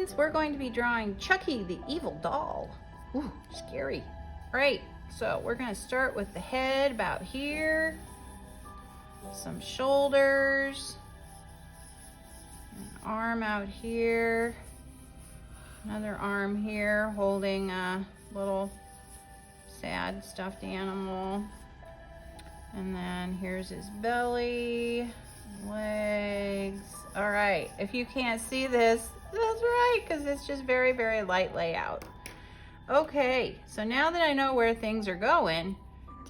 friends, we're going to be drawing Chucky, the evil doll. Ooh, scary. All right, so we're gonna start with the head about here, some shoulders, an arm out here, another arm here holding a little sad stuffed animal, and then here's his belly, legs. All right, if you can't see this, that's right, because it's just very, very light layout. Okay, so now that I know where things are going,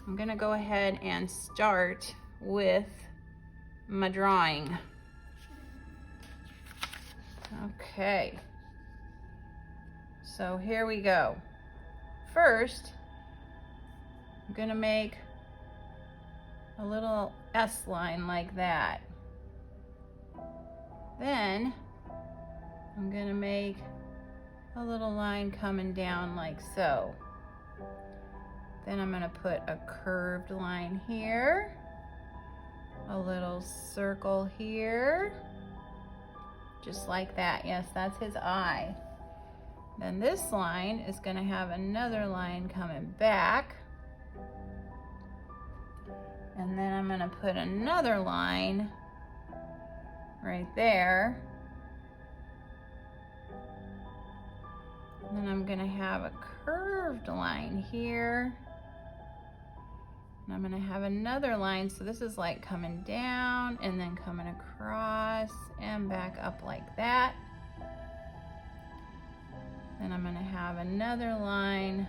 I'm gonna go ahead and start with my drawing. Okay, so here we go. First, I'm gonna make a little S line like that. Then I'm gonna make a little line coming down like so. Then I'm gonna put a curved line here, a little circle here, just like that. Yes, that's his eye. Then this line is gonna have another line coming back. And then I'm gonna put another line right there. And then I'm gonna have a curved line here. And I'm gonna have another line. So this is like coming down and then coming across and back up like that. Then I'm gonna have another line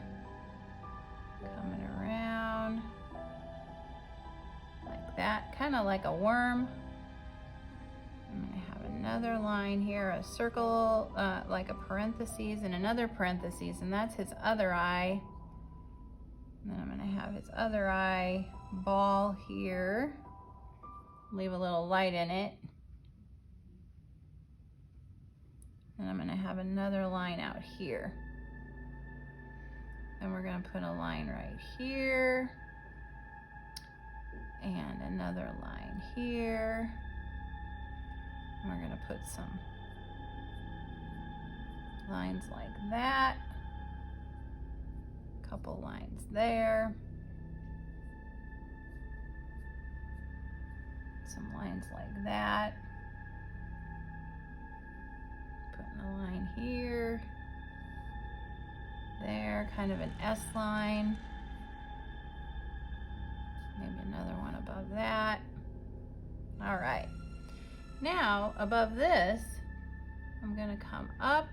coming around like that, kind of like a worm. I'm gonna have another line here, a circle, like a parentheses and another parentheses, and that's his other eye. And then I'm gonna have his other eye ball here, leave a little light in it. And I'm gonna have another line out here. Then we're gonna put a line right here, and another line here. And we're gonna put some lines like that. A couple lines there. Some lines like that. Putting a line here, there, kind of an S line. Maybe another one above that. All right. Now, above this, I'm gonna come up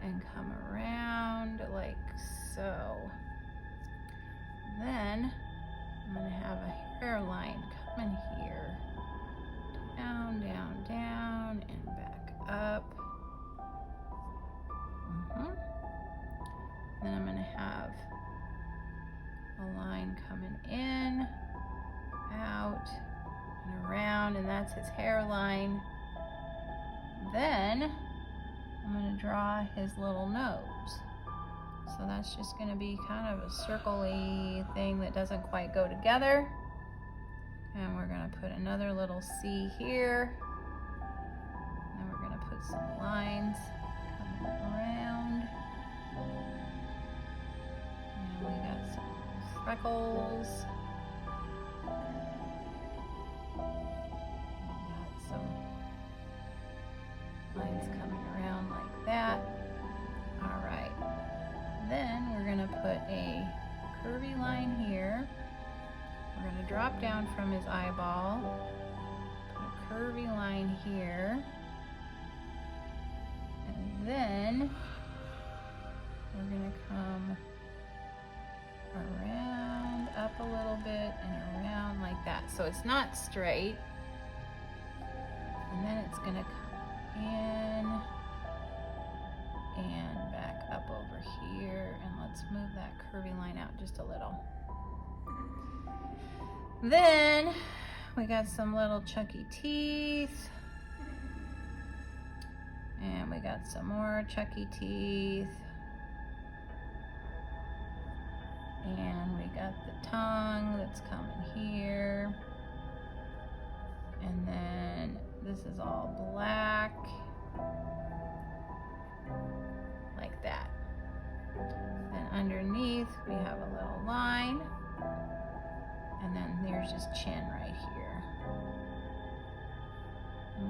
and come around like so. Then, I'm gonna have a hairline coming here. Down, down, down, and back up. Then I'm gonna have a line coming in, out, and around, and that's his hairline. Then I'm gonna draw his little nose. So that's just gonna be kind of a circle-y thing that doesn't quite go together. And we're gonna put another little C here. And we're gonna put some lines coming around. And we got some freckles. We got some lines coming around like that. All right. Then we're gonna put a curvy line here. We're gonna drop down from his eyeball, put a curvy line here, and then we're gonna come around, up a little bit, and around like that. So it's not straight, and then it's gonna come in and back up over here, and let's move that curvy line out just a little. Then we got some little Chucky teeth, and we got some more Chucky teeth, and we got the tongue that's coming here, and then this is all black, there's his chin right here.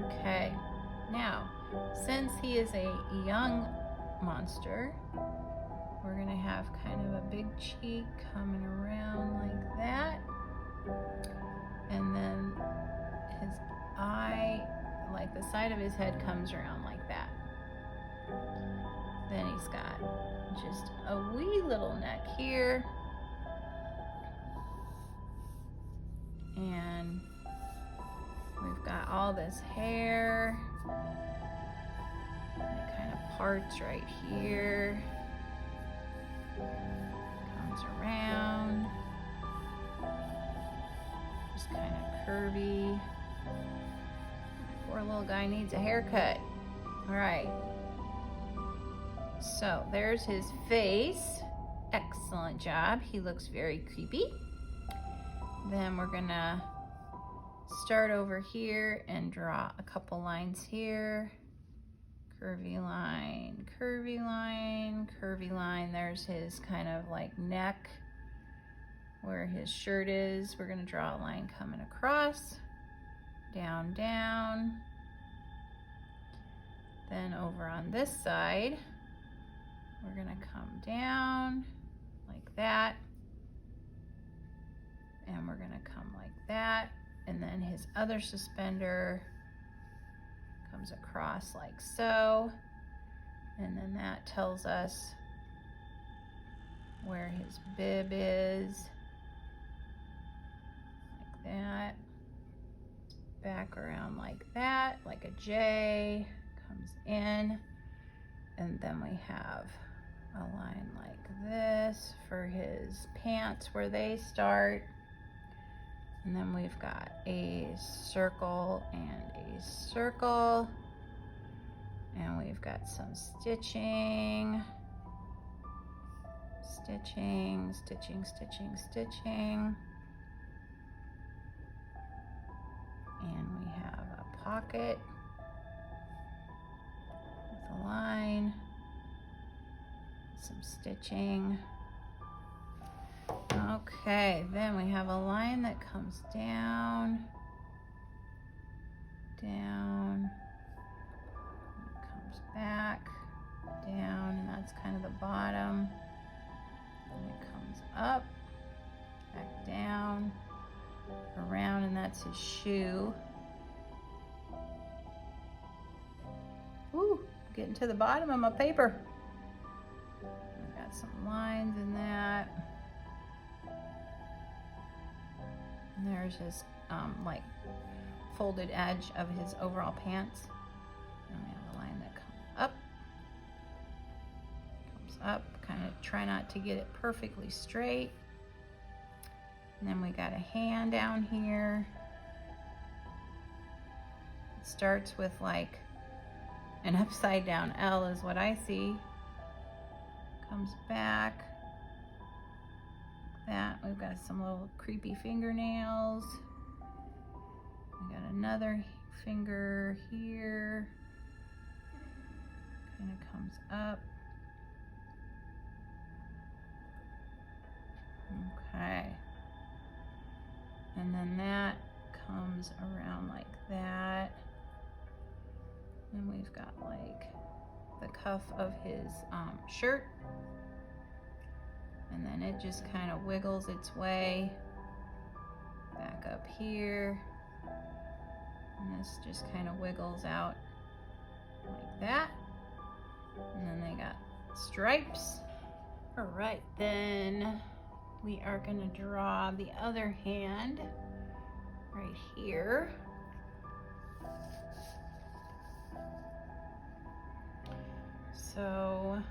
Okay, now, since he is a young monster, we're gonna have kind of a big cheek coming around like that. And then his eye, like the side of his head comes around like that. Then he's got just a wee little neck here. And we've got all this hair. It kind of parts right here. Comes around. Just kind of curvy. Poor little guy needs a haircut. All right. So there's his face. Excellent job. He looks very creepy. Then we're gonna start over here and draw a couple lines here. Curvy line, curvy line, curvy line. There's his kind of like neck where his shirt is. We're gonna draw a line coming across, down, down. Then over on this side, we're gonna come down like that. And we're gonna come like that. And then his other suspender comes across like so. And then that tells us where his bib is. Like that. Back around like that, like a J, comes in. And then we have a line like this for his pants where they start. And then we've got a circle and a circle. And we've got some stitching. Stitching, stitching, stitching, stitching. And we have a pocket with a line, some stitching. Okay, then we have a line that comes down, down, and comes back, down, and that's kind of the bottom. And it comes up, back down, around, and that's his shoe. Woo, getting to the bottom of my paper. I've got some lines in that. And there's his like folded edge of his overall pants. And we have a line that comes up, kind of try not to get it perfectly straight. And then we got a hand down here. It starts with like an upside down L is what I see. Comes back. That. We've got some little creepy fingernails. We got another finger here. Kind of comes up. Okay. And then that comes around like that. And we've got like the cuff of his shirt. And then it just kind of wiggles its way back up here. And this just kind of wiggles out like that. And then they got stripes. All right, then we are gonna draw the other hand right here. So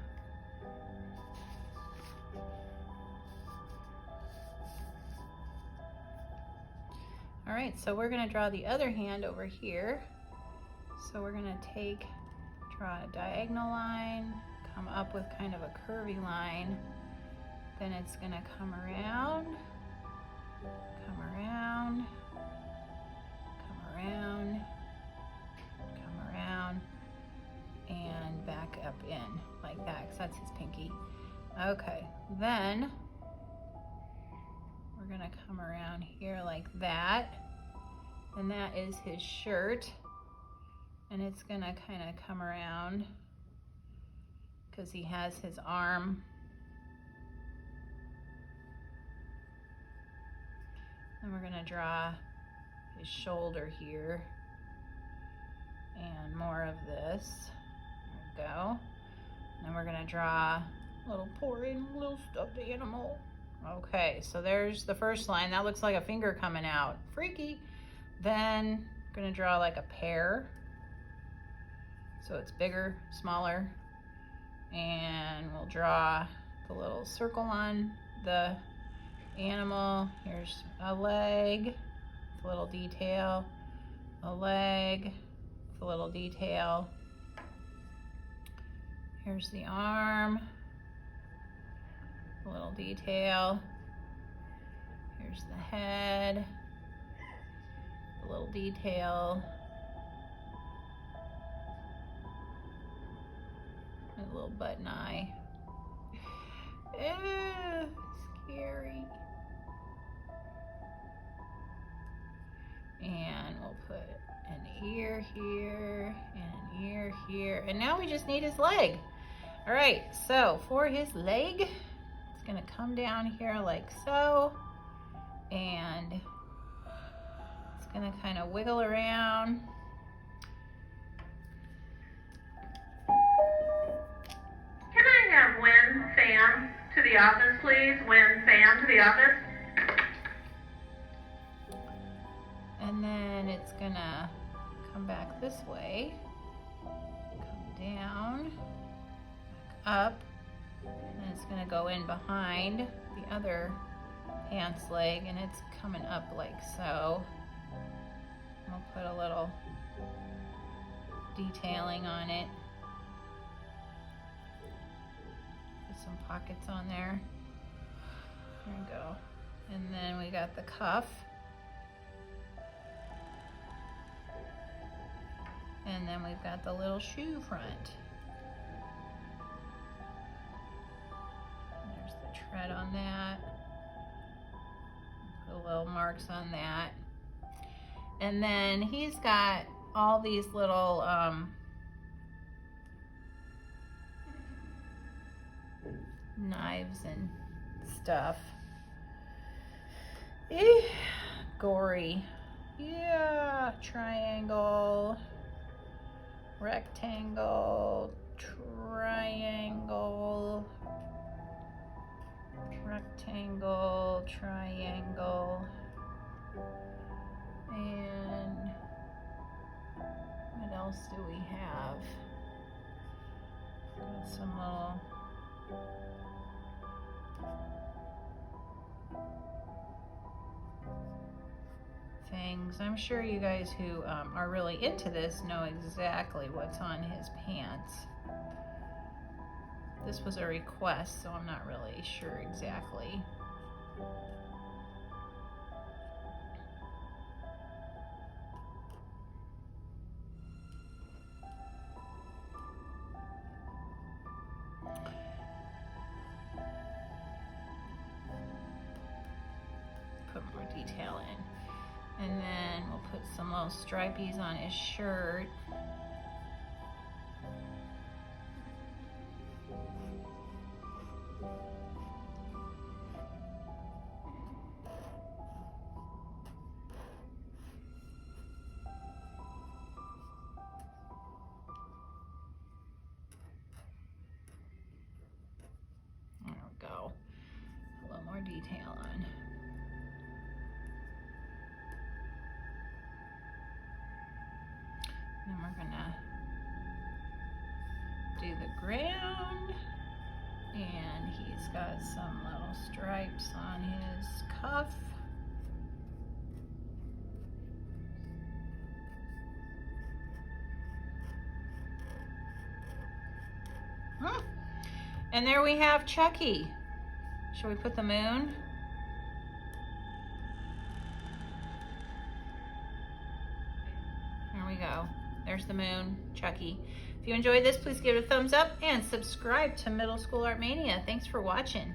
all right, so we're gonna draw the other hand over here. So we're gonna draw a diagonal line, come up with kind of a curvy line. Then it's gonna come around, come around, come around, come around, and back up in like that, because that's his pinky. Okay, then we're gonna come around here like that. And that is his shirt. And it's gonna kind of come around because he has his arm. And we're gonna draw his shoulder here. And more of this. There we go. And then we're gonna draw a little little stuffed animal. Okay, so there's the first line. That looks like a finger coming out. Freaky. Then I'm gonna draw like a pear. So it's bigger, smaller. And we'll draw the little circle on the animal. Here's a leg, it's a little detail. A leg, it's a little detail. Here's the arm, a little detail. Here's the head, a little detail. A little button eye. Ew, scary. And we'll put an ear here and an ear here. And now we just need his leg. All right, so for his leg, it's gonna come down here like so. And it's gonna kind of wiggle around. Can I have Wen Fan to the office, please? Wen Fan to the office. And then it's gonna come back this way, come down, back up, and it's gonna go in behind the other pants leg, and it's coming up like so. We'll put a little detailing on it. Put some pockets on there. There we go. And then we got the cuff. And then we've got the little shoe front. There's the tread on that. Put little marks on that. And then he's got all these little knives and stuff. Gory. Yeah, triangle. Rectangle, triangle, rectangle, triangle, and what else do we have? Got some little things. I'm sure you guys who are really into this know exactly what's on his pants. This was a request, so I'm not really sure exactly. Put more detail in. And then we'll put some little stripies on his shirt. There we go. A little more detail on. Then we're gonna do the ground, and he's got some little stripes on his cuff. And there we have Chucky. Shall we put the moon? There we go. There's the moon, Chucky. If you enjoyed this, please give it a thumbs up and subscribe to Middle School Art Mania. Thanks for watching.